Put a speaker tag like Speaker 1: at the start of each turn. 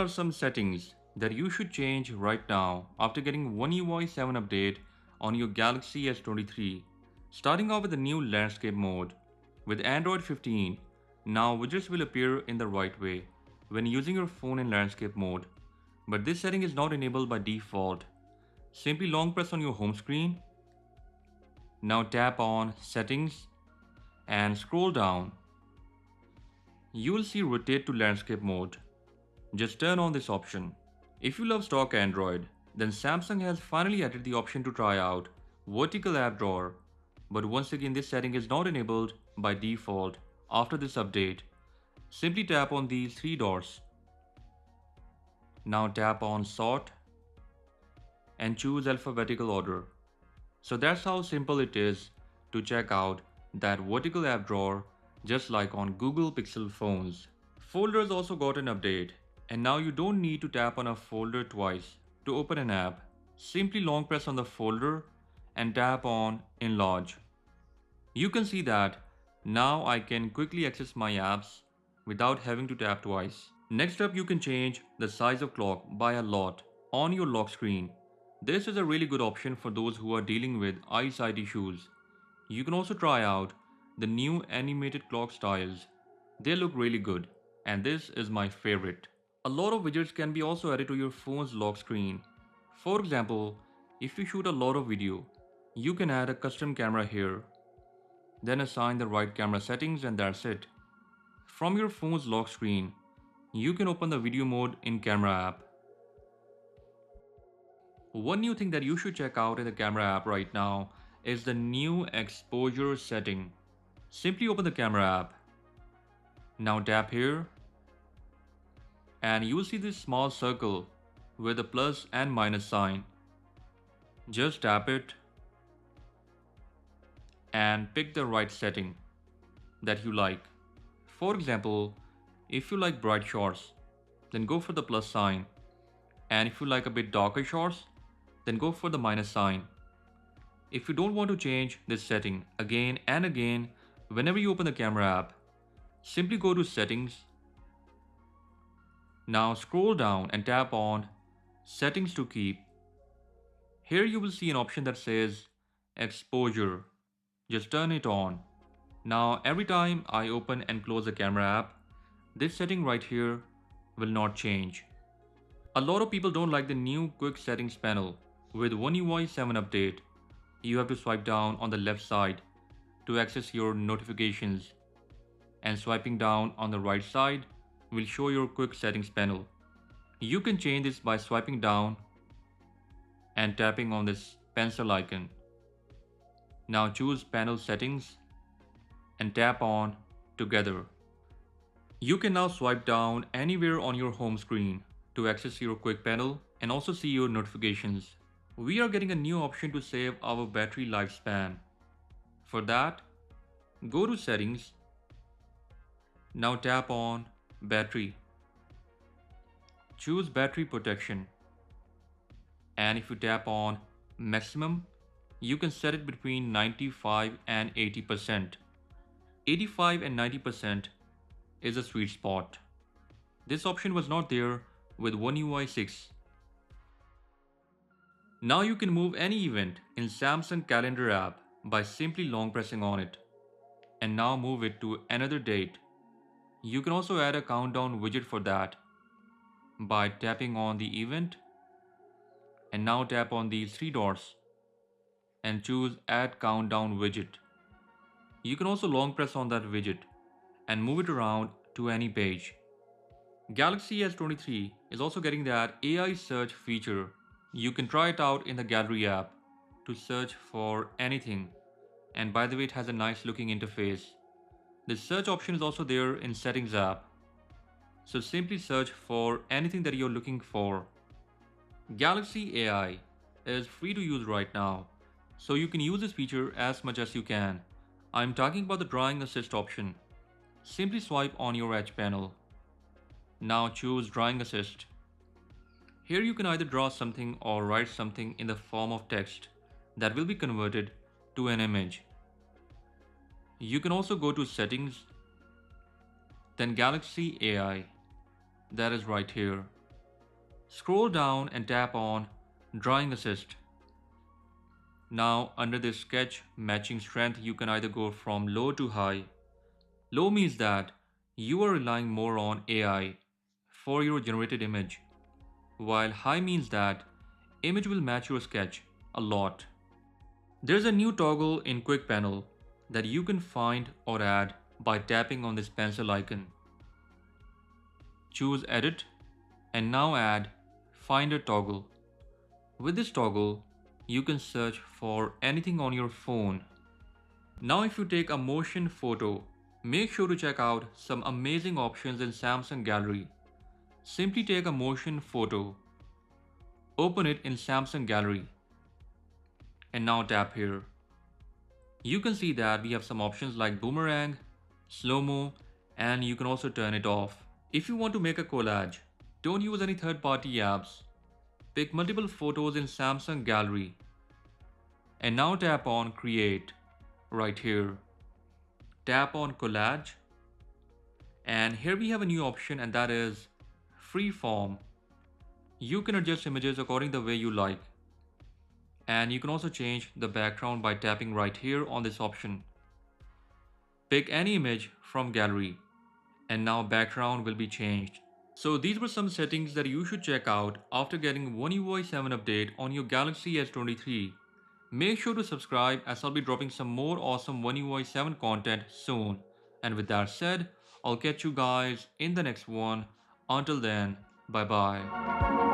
Speaker 1: are some settings that you should change right now after getting OneUI 7 update on your Galaxy S23. Starting off with the new landscape mode. With Android 15, now widgets will appear in the right way when using your phone in landscape mode. But this setting is not enabled by default. Simply long press on your home screen. Now tap on Settings and scroll down. You will see Rotate to landscape mode. Just turn on this option. If you love stock Android, then Samsung has finally added the option to try out vertical app drawer. But once again, this setting is not enabled by default after this update. Simply tap on these three dots. Now tap on Sort and choose alphabetical order. So that's how simple it is to check out that vertical app drawer just like on Google Pixel phones. Folders also got an update, and now you don't need to tap on a folder twice to open an app. Simply long press on the folder and tap on Enlarge. You can see that now I can quickly access my apps without having to tap twice. Next up, you can change the size of clock by a lot on your lock screen. This is a really good option for those who are dealing with eyesight issues. You can also try out the new animated clock styles. They look really good, and this is my favorite. A lot of widgets can be also added to your phone's lock screen. For example, if you shoot a lot of video, you can add a custom camera here. Then assign the right camera settings and that's it. From your phone's lock screen, you can open the video mode in camera app. One new thing that you should check out in the camera app right now is the new exposure setting. Simply open the camera app. Now tap here and you will see this small circle with a plus and minus sign. Just tap it and pick the right setting that you like. For example, if you like bright shots, then go for the plus sign. And if you like a bit darker shots, then go for the minus sign. If you don't want to change this setting again and again whenever you open the camera app, simply go to Settings. Now scroll down and tap on Settings to keep. Here you will see an option that says Exposure. Just turn it on. Now every time I open and close the camera app, this setting right here will not change. A lot of people don't like the new quick settings panel. With OneUI 7 update, you have to swipe down on the left side to access your notifications, and swiping down on the right side will show your quick settings panel. You can change this by swiping down and tapping on this pencil icon. Now choose panel settings and tap on together. You can now swipe down anywhere on your home screen to access your quick panel and also see your notifications. We are getting a new option to save our battery lifespan. For that, go to Settings. Now tap on Battery. Choose Battery Protection. And if you tap on Maximum, you can set it between 95 and 80%. 85 and 90% is a sweet spot. This option was not there with OneUI 6. Now you can move any event in Samsung Calendar app by simply long pressing on it. And now move it to another date. You can also add a countdown widget for that by tapping on the event. And now tap on these three dots and choose Add Countdown Widget. You can also long press on that widget and move it around to any page. Galaxy S23 is also getting that AI search feature. You can try it out in the Gallery app to search for anything, and by the way, it has a nice looking interface. The search option is also there in Settings app, so simply search for anything that you're looking for. Galaxy AI is free to use right now, so you can use this feature as much as you can. I'm talking about the Drawing Assist option. Simply swipe on your edge panel. Now choose Drawing Assist. Here you can either draw something or write something in the form of text that will be converted to an image. You can also go to Settings, then Galaxy AI, that is right here. Scroll down and tap on Drawing Assist. Now, under this sketch matching strength, you can either go from low to high. Low means that you are relying more on AI for your generated image, while high means that image will match your sketch a lot. There's a new toggle in Quick Panel that you can find or add by tapping on this pencil icon. Choose Edit and now add Finder toggle. With this toggle, you can search for anything on your phone. Now if you take a motion photo, make sure to check out some amazing options in Samsung Gallery. Simply take a motion photo, open it in Samsung Gallery, and now tap here. You can see that we have some options like boomerang, slow-mo, and you can also turn it off. If you want to make a collage, don't use any third-party apps. Pick multiple photos in Samsung Gallery and now tap on Create right here. Tap on Collage and here we have a new option, and that is Freeform. You can adjust images according the way you like, and you can also change the background by tapping right here on this option. Pick any image from gallery and now background will be changed. So these were some settings that you should check out after getting OneUI 7 update on your Galaxy S23. Make sure to subscribe as I'll be dropping some more awesome OneUI 7 content soon. And with that said, I'll catch you guys in the next one. Until then, bye bye.